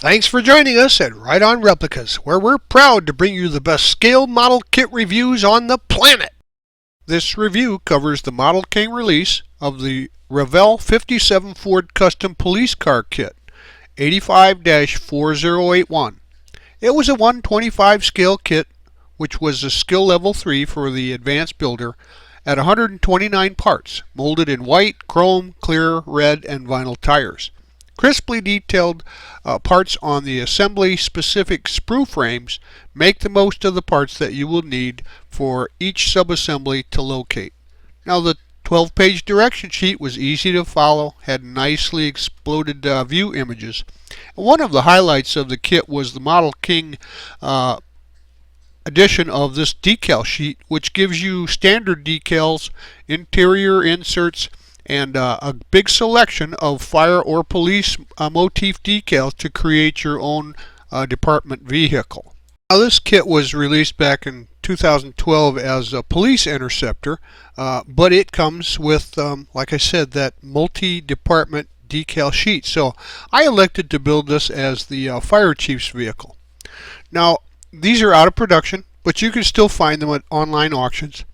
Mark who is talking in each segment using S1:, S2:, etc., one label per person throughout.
S1: Thanks for joining us at Right On Replicas, where we're proud to bring you the best scale model kit reviews on the planet. This review covers the Model King release of the Revell 57 Ford Custom Police Car Kit, 85-4081. It was a 125 scale kit, which was a skill level 3 for the advanced builder, at 129 parts, molded in white, chrome, clear, red, and vinyl tires. Crisply detailed parts on the assembly-specific sprue frames make the most of the parts that you will need for each subassembly to locate. Now, the 12-page direction sheet was easy to follow, had nicely exploded view images. One of the highlights of the kit was the Model King edition of this decal sheet, which gives you standard decals, interior inserts, and a big selection of fire or police motif decals to create your own department vehicle. Now, this kit was released back in 2012 as a police interceptor, but it comes with, like I said, that multi-department decal sheet. So I elected to build this as the fire chief's vehicle. Now, these are out of production, but you can still find them at online auctions.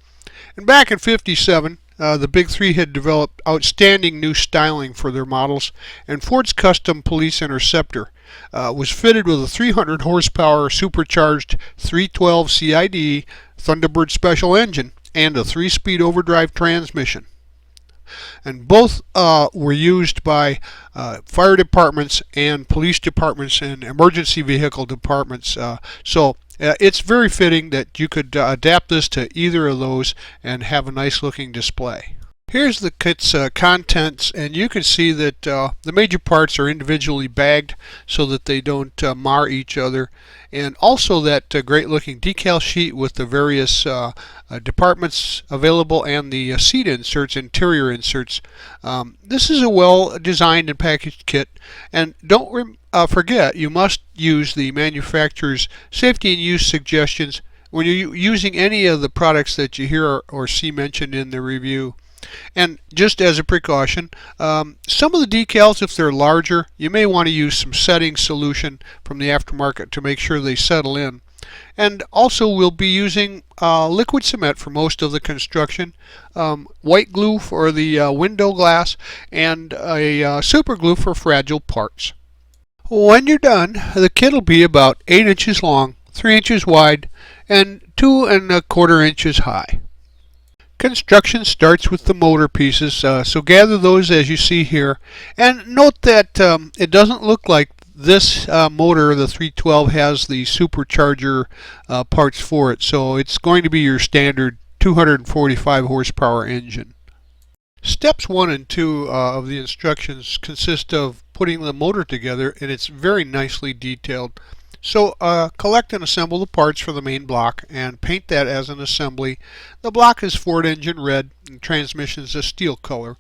S1: And back in '57, the Big Three had developed outstanding new styling for their models, and Ford's custom police interceptor was fitted with a 300 horsepower supercharged 312 CID Thunderbird special engine and a 3-speed overdrive transmission. And both were used by fire departments and police departments and emergency vehicle departments. So it's very fitting that you could adapt this to either of those and have a nice looking display. Here's the kit's contents, and you can see that the major parts are individually bagged so that they don't mar each other, and also that great looking decal sheet with the various departments available and the seat inserts, interior inserts. This is a well designed and packaged kit, and don't forget, you must use the manufacturer's safety and use suggestions when you're using any of the products that you hear or see mentioned in the review. And just as a precaution, some of the decals, if they're larger, you may want to use some setting solution from the aftermarket to make sure they settle in. And also, we'll be using liquid cement for most of the construction, white glue for the window glass, and a super glue for fragile parts. When you're done, the kit will be about 8 inches long, 3 inches wide, and 2 1/4 inches high. Construction starts with the motor pieces, so gather those as you see here, and note that it doesn't look like this motor, the 312, has the supercharger parts for it, so it's going to be your standard 245 horsepower engine. Steps 1 and 2 of the instructions consist of putting the motor together, and it's very nicely detailed. So collect and assemble the parts for the main block and paint that as an assembly. The block is Ford engine red and transmission is a steel color.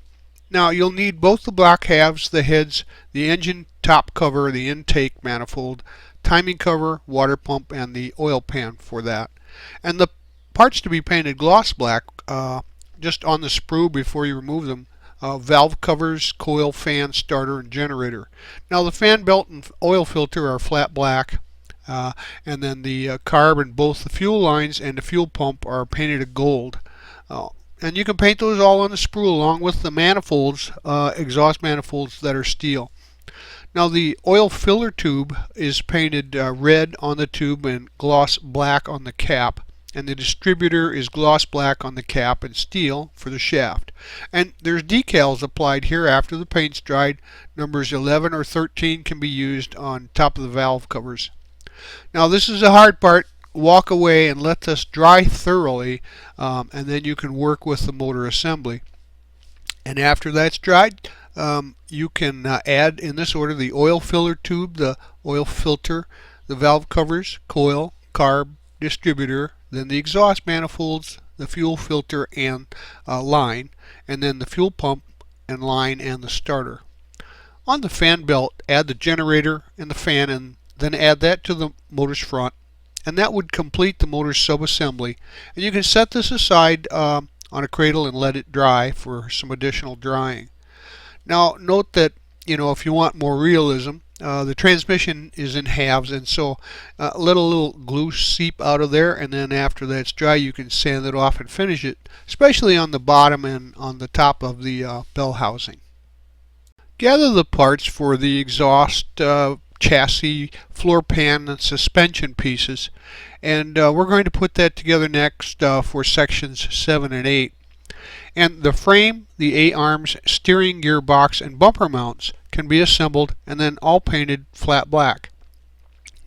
S1: Now, you'll need both the block halves, the heads, the engine top cover, the intake manifold, timing cover, water pump, and the oil pan for that. And the parts to be painted gloss black just on the sprue before you remove them. Valve covers, coil, fan, starter, and generator. Now, the fan belt and oil filter are flat black. And then the carb and both the fuel lines and the fuel pump are painted a gold. And you can paint those all on the sprue along with the manifolds, exhaust manifolds that are steel. Now, the oil filler tube is painted red on the tube and gloss black on the cap. And the distributor is gloss black on the cap and steel for the shaft. And there's decals applied here after the paint's dried. Numbers 11 or 13 can be used on top of the valve covers. Now, this is the hard part. Walk away and let this dry thoroughly, and then you can work with the motor assembly. And after that's dried, you can add in this order the oil filler tube, the oil filter, the valve covers, coil, carb, distributor, then the exhaust manifolds, the fuel filter and line, and then the fuel pump and line and the starter. On the fan belt, add the generator and the fan, and then add that to the motor's front, and that would complete the motor's subassembly. And you can set this aside on a cradle and let it dry for some additional drying. Now, note that if you want more realism, the transmission is in halves, and so let a little glue seep out of there, and then after that's dry you can sand it off and finish it, especially on the bottom and on the top of the bell housing. Gather the parts for the exhaust, chassis, floor pan, and suspension pieces, and we're going to put that together next for sections 7 and 8. And the frame, the A-arms, steering gearbox, and bumper mounts can be assembled and then all painted flat black.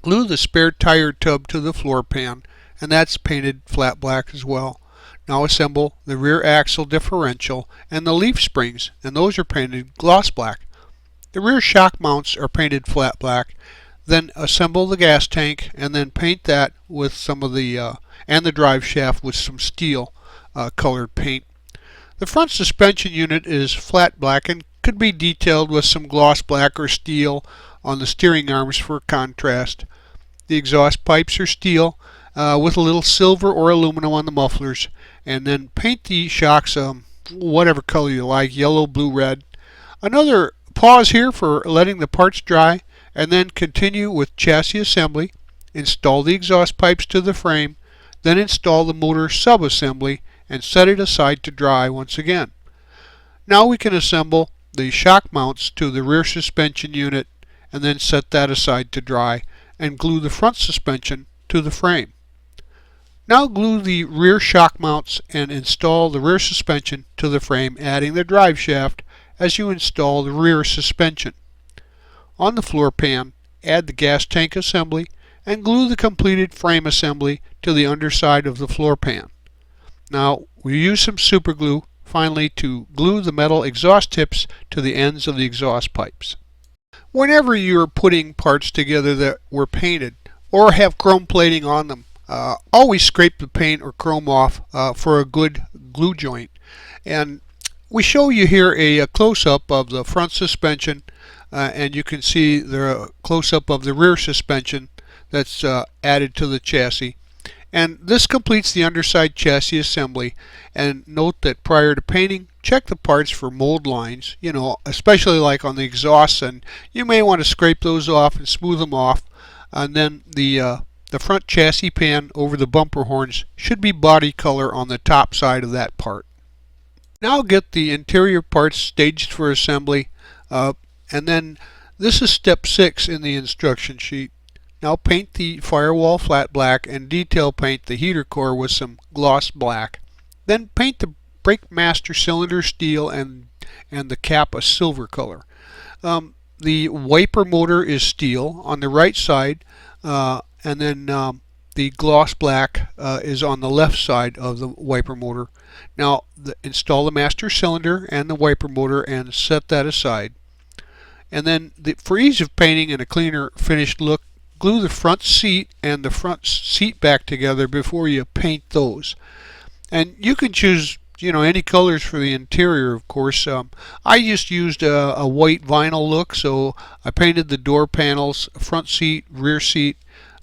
S1: Glue the spare tire tub to the floor pan, and that's painted flat black as well. Now assemble the rear axle differential and the leaf springs, and those are painted gloss black. The rear shock mounts are painted flat black. Then assemble the gas tank and then paint that with some of the and the drive shaft with some steel colored paint. The front suspension unit is flat black and could be detailed with some gloss black or steel on the steering arms for contrast. The exhaust pipes are steel with a little silver or aluminum on the mufflers, and then paint the shocks whatever color you like, yellow, blue, red. Another pause here for letting the parts dry, and then continue with chassis assembly. Install the exhaust pipes to the frame, then install the motor sub-assembly and set it aside to dry once again. Now we can assemble the shock mounts to the rear suspension unit and then set that aside to dry, and glue the front suspension to the frame. Now glue the rear shock mounts and install the rear suspension to the frame, adding the drive shaft as you install the rear suspension. On the floor pan, add the gas tank assembly and glue the completed frame assembly to the underside of the floor pan. Now we use some super glue finally to glue the metal exhaust tips to the ends of the exhaust pipes. Whenever you're putting parts together that were painted or have chrome plating on them, always scrape the paint or chrome off for a good glue joint. And we show you here a close-up of the front suspension, and you can see the close-up of the rear suspension that's added to the chassis. And this completes the underside chassis assembly. And note that prior to painting, check the parts for mold lines, especially like on the exhausts, and you may want to scrape those off and smooth them off. And then the front chassis pan over the bumper horns should be body color on the top side of that part. Now get the interior parts staged for assembly, and then this is step 6 in the instruction sheet. Now paint the firewall flat black and detail paint the heater core with some gloss black. Then paint the brake master cylinder steel and the cap a silver color. The wiper motor is steel on the right side, and then the gloss black is on the left side of the wiper motor. Now install the master cylinder and the wiper motor and set that aside. And then for ease of painting and a cleaner finished look, glue the front seat and the front seat back together before you paint those. And you can choose any colors for the interior, of course. I just used a white vinyl look, so I painted the door panels, front seat, rear seat,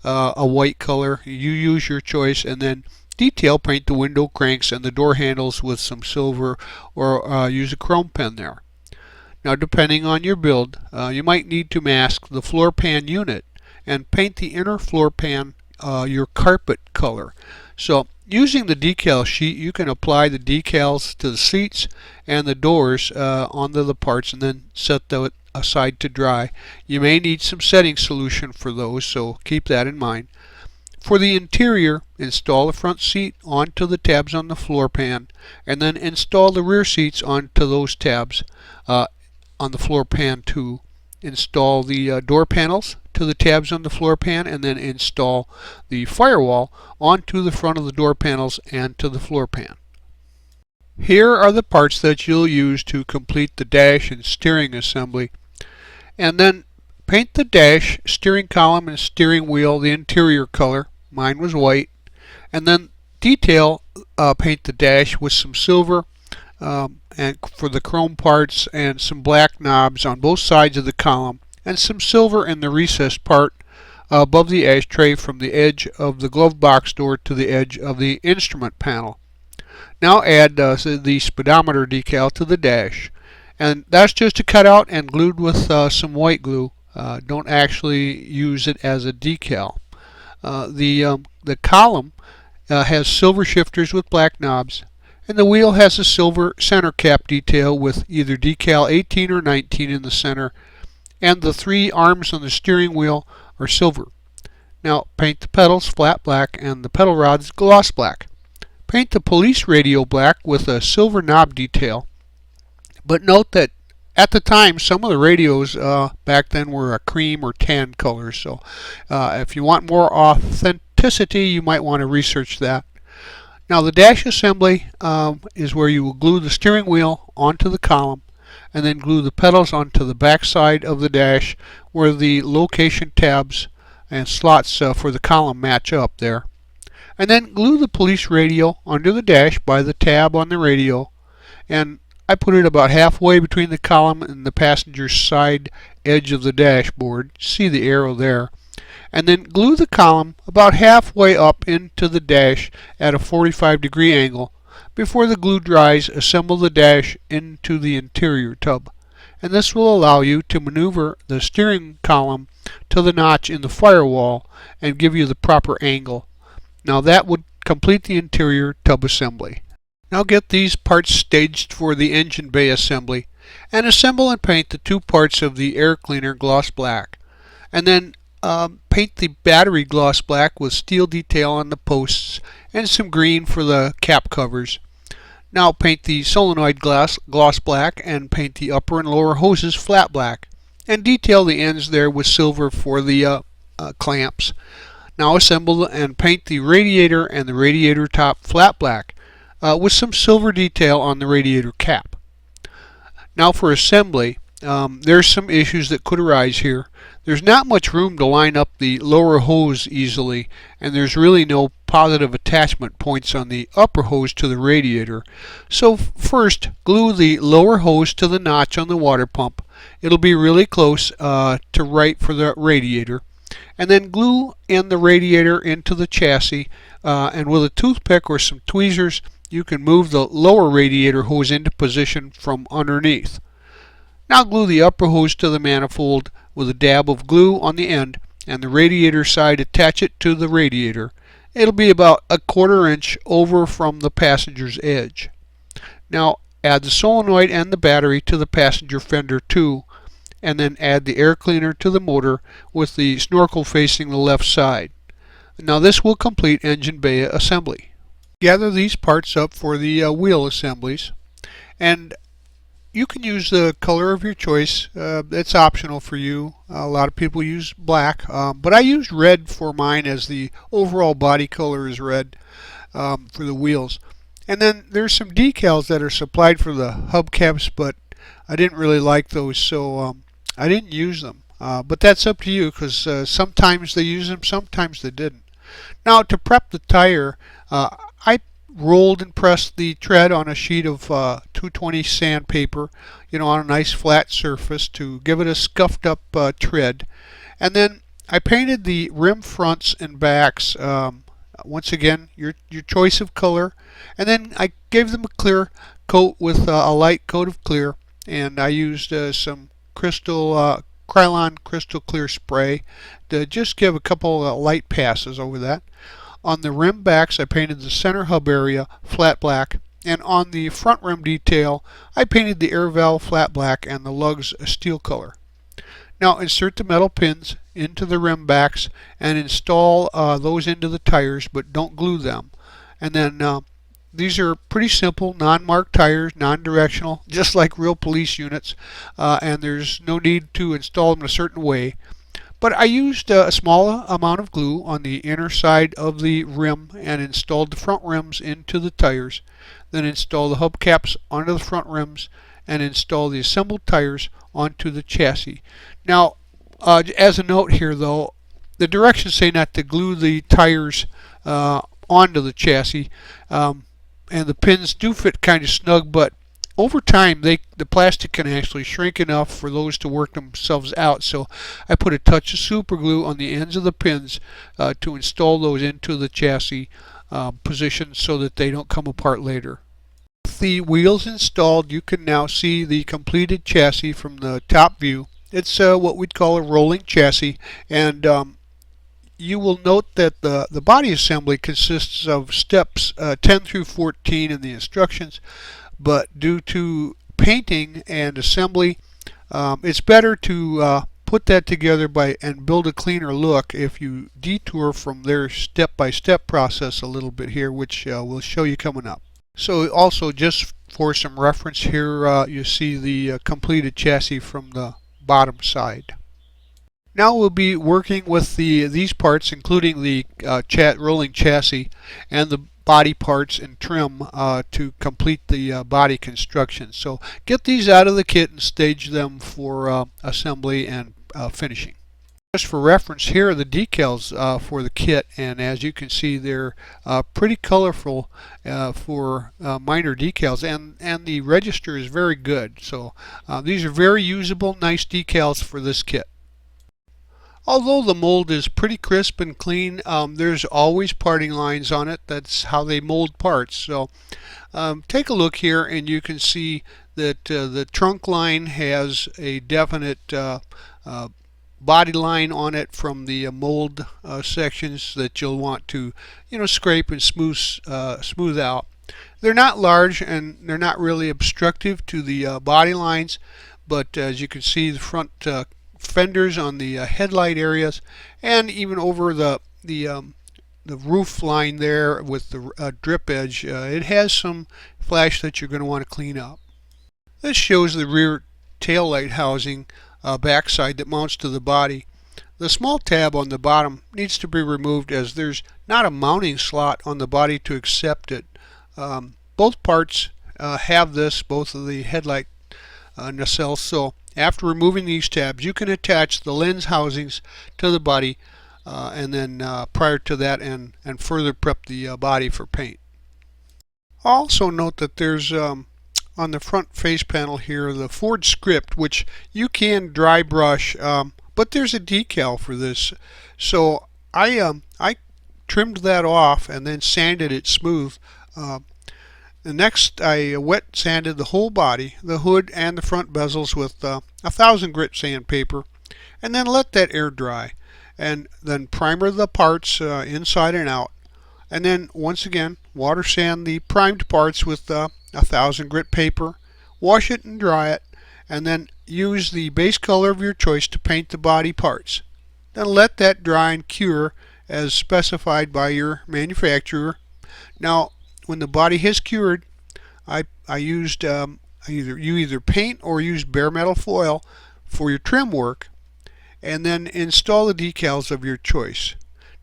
S1: a white color. You use your choice, and then detail paint the window cranks and the door handles with some silver, or use a chrome pen there. Now depending on your build, you might need to mask the floor pan unit and paint the inner floor pan your carpet color. So using the decal sheet, you can apply the decals to the seats and the doors onto the parts and then set that aside to dry. You may need some setting solution for those, so keep that in mind. For the interior, install the front seat onto the tabs on the floor pan, and then install the rear seats onto those tabs on the floor pan too. Install the door panels to the tabs on the floor pan, and then install the firewall onto the front of the door panels and to the floor pan. Here are the parts that you'll use to complete the dash and steering assembly. And then paint the dash, steering column, and steering wheel the interior color. Mine was white. And then detail paint the dash with some silver and for the chrome parts, and some black knobs on both sides of the column, and some silver in the recessed part above the ashtray from the edge of the glove box door to the edge of the instrument panel. Now add the speedometer decal to the dash, and that's just cut out and glued with some white glue Don't actually use it as a decal. The column has silver shifters with black knobs, and the wheel has a silver center cap detail with either decal 18 or 19 in the center, and the three arms on the steering wheel are silver. Now paint the pedals flat black and the pedal rods gloss black. Paint the police radio black with a silver knob detail. But note that at the time, some of the radios back then were a cream or tan color, so if you want more authenticity, you might want to research that. Now the dash assembly is where you will glue the steering wheel onto the column and then glue the pedals onto the back side of the dash where the location tabs and slots for the column match up there. And then glue the police radio under the dash by the tab on the radio, and I put it about halfway between the column and the passenger side edge of the dashboard. See the arrow there. And then glue the column about halfway up into the dash at a 45-degree angle. Before the glue dries, assemble the dash into the interior tub. And this will allow you to maneuver the steering column to the notch in the firewall and give you the proper angle. Now that would complete the interior tub assembly. Now get these parts staged for the engine bay assembly, and assemble and paint the two parts of the air cleaner gloss black. And then paint the battery gloss black with steel detail on the posts and some green for the cap covers. Now paint the solenoid gloss black and paint the upper and lower hoses flat black, and detail the ends there with silver for the clamps. Now assemble and paint the radiator and the radiator top flat black with some silver detail on the radiator cap. Now for assembly, there's some issues that could arise here. There's not much room to line up the lower hose easily, and there's really no positive attachment points on the upper hose to the radiator. So first, glue the lower hose to the notch on the water pump. It'll be really close to right for the radiator. And then glue in the radiator into the chassis, and with a toothpick or some tweezers you can move the lower radiator hose into position from underneath. Now glue the upper hose to the manifold with a dab of glue on the end, and the radiator side attach it to the radiator. It'll be about a 1/4 inch over from the passenger's edge. Now add the solenoid and the battery to the passenger fender too, and then add the air cleaner to the motor with the snorkel facing the left side. Now this will complete engine bay assembly. Gather these parts up for the wheel assemblies, and you can use the color of your choice. It's optional for you. A lot of people use black, but I used red for mine, as the overall body color is red for the wheels. And then there's some decals that are supplied for the hubcaps, but I didn't really like those, so I didn't use them. But that's up to you, because sometimes they use them, sometimes they didn't. Now to prep the tire, I rolled and pressed the tread on a sheet of 220 sandpaper, on a nice flat surface to give it a scuffed up tread. And then I painted the rim fronts and backs, once again your choice of color, and then I gave them a clear coat with a light coat of clear, and I used some Krylon crystal clear spray to just give a couple light passes over that. On the rim backs I painted the center hub area flat black, and on the front rim detail I painted the air valve flat black and the lugs a steel color. Now insert the metal pins into the rim backs and install those into the tires, but don't glue them. And then these are pretty simple non-marked tires, non-directional, just like real police units, and there's no need to install them a certain way. But I used a small amount of glue on the inner side of the rim and installed the front rims into the tires, then installed the hubcaps onto the front rims and installed the assembled tires onto the chassis. Now, as a note here though, the directions say not to glue the tires onto the chassis, and the pins do fit kind of snug, but over time the plastic can actually shrink enough for those to work themselves out, so I put a touch of super glue on the ends of the pins to install those into the chassis position so that they don't come apart later. With the wheels installed, you can now see the completed chassis from the top view, It's what we'd call a rolling chassis, and you will note that the body assembly consists of steps 10 through 14 in the instructions, but due to painting and assembly, it's better to put that together and build a cleaner look if you detour from their step-by-step process a little bit here, which we'll show you coming up. So also, just for some reference here, you see the completed chassis from the bottom side. Now we'll be working with these parts, including the rolling chassis and the body parts and trim to complete the body construction. So get these out of the kit and stage them for assembly and finishing. Just for reference, here are the decals for the kit, and as you can see, they're pretty colorful for minor decals, and the register is very good. So these are very usable, nice decals for this kit. Although the mold is pretty crisp and clean, there's always parting lines on it. That's how they mold parts. So take a look here and you can see that the trunk line has a definite body line on it from the mold sections that you'll want to scrape and smooth out. They're not large and they're not really obstructive to the body lines, but as you can see, the front fenders on the headlight areas, and even over the roof line there with the drip edge, it has some flash that you're going to want to clean up. This shows the rear tail light housing backside that mounts to the body. The small tab on the bottom needs to be removed as there's not a mounting slot on the body to accept it. Both parts have this, both of the headlight nacelles, so after removing these tabs, you can attach the lens housings to the body and then prior to that and further prep the body for paint. Also note that there's on the front face panel here the Ford script, which you can dry brush, but there's a decal for this. So I trimmed that off and then sanded it smooth. Next, I wet sanded the whole body, the hood and the front bezels with 1000 grit sandpaper, and then let that air dry. And then primer the parts inside and out. And then once again, water sand the primed parts with 1000 grit paper, wash it and dry it, and then use the base color of your choice to paint the body parts. Then let that dry and cure as specified by your manufacturer. Now, when the body has cured, I used either paint or use bare metal foil for your trim work, and then install the decals of your choice.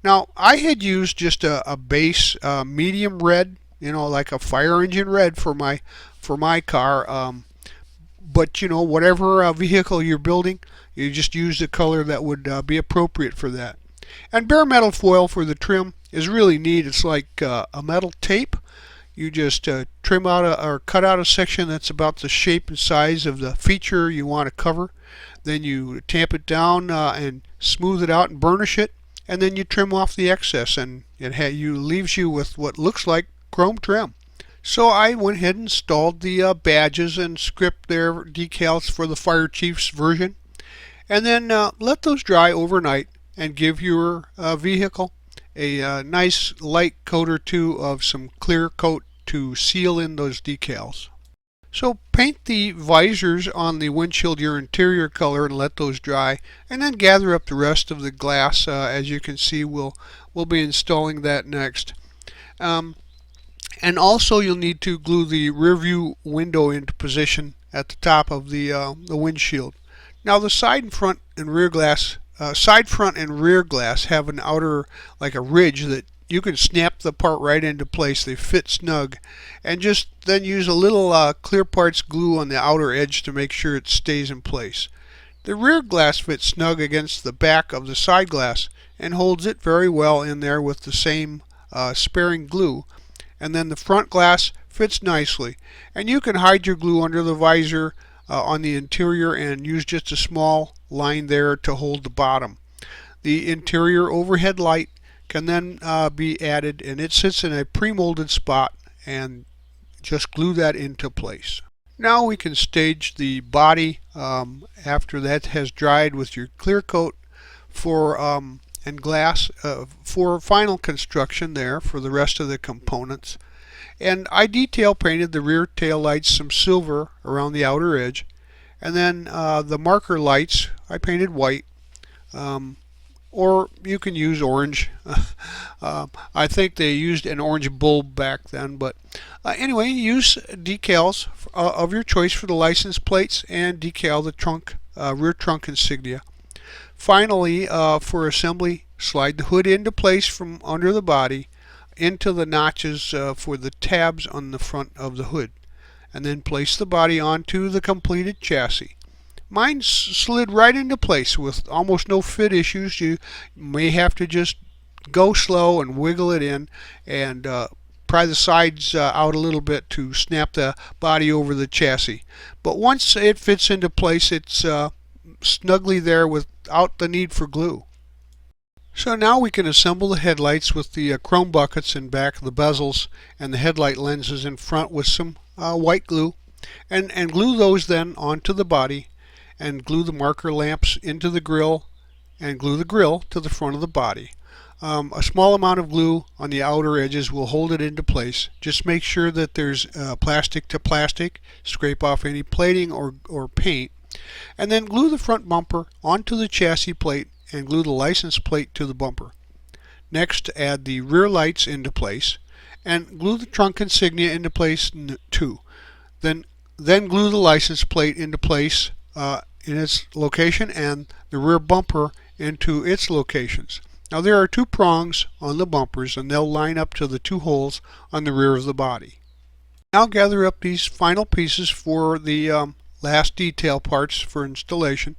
S1: Now, I had used just a base medium red, like a fire engine red for my car. But whatever vehicle you're building, you just use the color that would be appropriate for that. And bare metal foil for the trim is really neat. It's like a metal tape. You just trim out or cut out a section that's about the shape and size of the feature you want to cover. Then you tamp it down and smooth it out and burnish it, and then you trim off the excess, and it leaves you with what looks like chrome trim. So I went ahead and installed the badges and script their decals for the Fire Chief's version, and then let those dry overnight and give your vehicle a nice light coat or two of some clear coat to seal in those decals. So paint the visors on the windshield your interior color and let those dry, and then gather up the rest of the glass. As you can see, we'll be installing that next. And also you'll need to glue the rear view window into position at the top of the windshield. Now the side front and rear glass have an outer, like a ridge, that you can snap the part right into place. They fit snug, and just then use a little clear parts glue on the outer edge to make sure it stays in place. The rear glass fits snug against the back of the side glass and holds it very well in there with the same sparing glue. And then the front glass fits nicely, and you can hide your glue under the visor on the interior and use just a small line there to hold the bottom. The interior overhead light can then be added, and it sits in a pre-molded spot, and just glue that into place. Now we can stage the body after that has dried with your clear coat for and glass for final construction there for the rest of the components. And I detail painted the rear tail lights some silver around the outer edge, and then the marker lights I painted white, or you can use orange. I think they used an orange bulb back then, but anyway, use decals of your choice for the license plates and decal the trunk, rear trunk insignia. Finally, for assembly, slide the hood into place from under the body into the notches for the tabs on the front of the hood, and then place the body onto the completed chassis. Mine slid right into place with almost no fit issues. You may have to just go slow and wiggle it in and pry the sides out a little bit to snap the body over the chassis. But once it fits into place, it's snugly there without the need for glue. So now we can assemble the headlights with the chrome buckets in back of the bezels and the headlight lenses in front with some white glue, and glue those then onto the body, and glue the marker lamps into the grill, and glue the grill to the front of the body. A small amount of glue on the outer edges will hold it into place. Just make sure that there's plastic to plastic, scrape off any plating or paint, and then glue the front bumper onto the chassis plate and glue the license plate to the bumper. Next, add the rear lights into place and glue the trunk insignia into place too. Then glue the license plate into place in its location and the rear bumper into its locations. Now there are two prongs on the bumpers, and they'll line up to the two holes on the rear of the body. Now gather up these final pieces for the last detail parts for installation,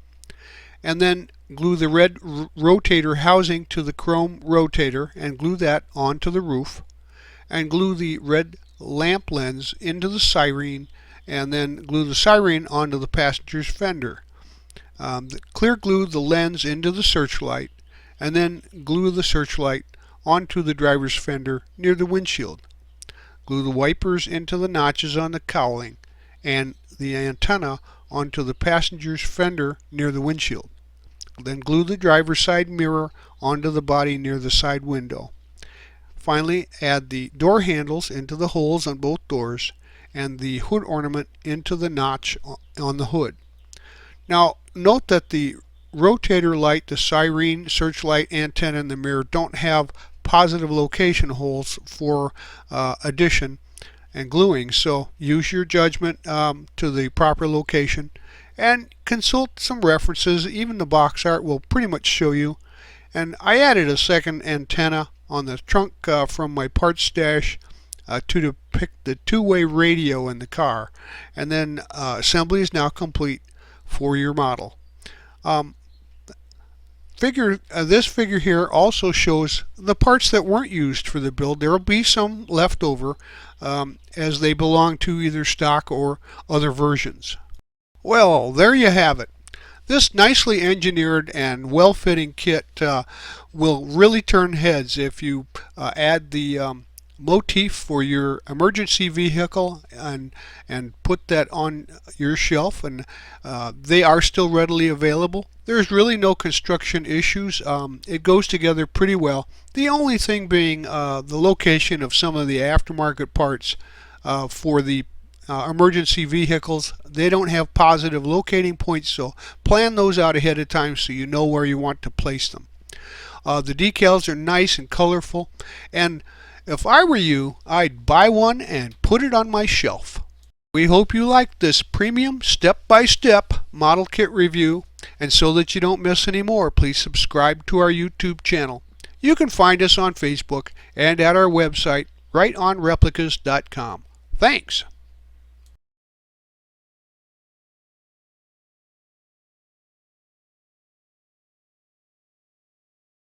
S1: and then glue the red rotator housing to the chrome rotator and glue that onto the roof, and glue the red lamp lens into the siren, and then glue the siren onto the passenger's fender. Clear glue the lens into the searchlight, and then glue the searchlight onto the driver's fender near the windshield. Glue the wipers into the notches on the cowling and the antenna onto the passenger's fender near the windshield. Then glue the driver's side mirror onto the body near the side window. Finally, add the door handles into the holes on both doors and the hood ornament into the notch on the hood. Now note that the rotator light, the siren, searchlight, antenna, and the mirror don't have positive location holes for addition and gluing, so use your judgment to the proper location and consult some references. Even the box art will pretty much show you. And I added a second antenna on the trunk from my parts stash to depict the two-way radio in the car. And then assembly is now complete for your model. This figure here also shows the parts that weren't used for the build. There will be some left over as they belong to either stock or other versions. Well, there you have it. This nicely engineered and well-fitting kit will really turn heads if you add the motif for your emergency vehicle and put that on your shelf, and they are still readily available. There's really no construction issues. It goes together pretty well. The only thing being the location of some of the aftermarket parts for the emergency vehicles. They don't have positive locating points, so plan those out ahead of time so you know where you want to place them. The decals are nice and colorful, and if I were you, I'd buy one and put it on my shelf. We hope you liked this premium step-by-step model kit review, and so that you don't miss any more, please subscribe to our YouTube channel. You can find us on Facebook and at our website, rightonreplicas.com. Thanks.